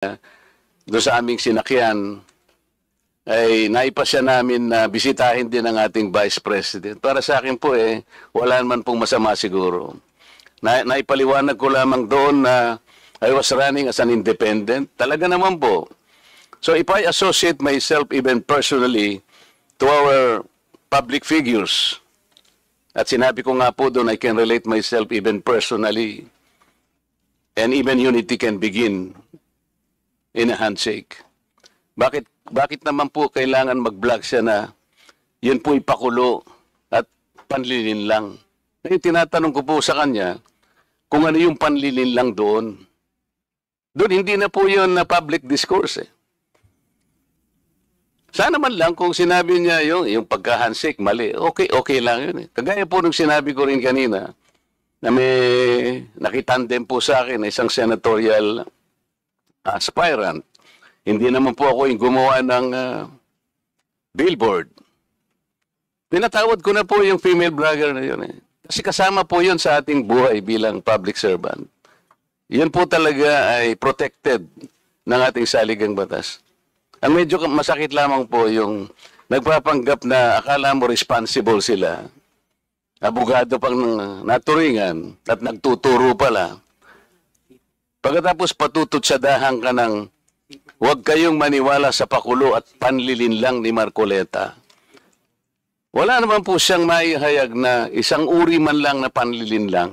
doon sa aming sinakyan, ay naipasya namin na bisitahin din ang ating Vice President. Para sa akin po wala naman pong masama siguro. Naipaliwanag ko lamang doon na I was running as an independent. Talaga naman po. So if I associate myself even personally to our public figures, at sinabi ko nga po doon, I can relate myself even personally, and even unity can begin in a handshake. Bakit naman po kailangan mag-vlog siya na yun po ipakulo at panlilin lang? Ngayon, tinatanong ko po sa kanya kung ano yung panlilin lang doon. Doon, hindi na po yun na public discourse Sana man lang kung sinabi niya yung pagka-handshake, mali. Okay lang yun Kagaya po nung sinabi ko rin kanina, na may nakitandem po sa akin isang senatorial aspirant. Hindi naman po ako yung gumawa ng billboard. Tinatawad ko na po yung female blogger na yun Kasi kasama po yun sa ating buhay bilang public servant. Yan po talaga ay protected ng ating saligang batas. Ang medyo masakit lamang po yung nagpapanggap na akala mo responsible sila. Abogado pang naturingan at nagtuturo pala. Pagkatapos patututsadahan ka ng huwag kayong maniwala sa pakulo at panlilin lang ni Marcoleta. Wala naman po siyang maihayag na isang uri man lang na panlilin lang.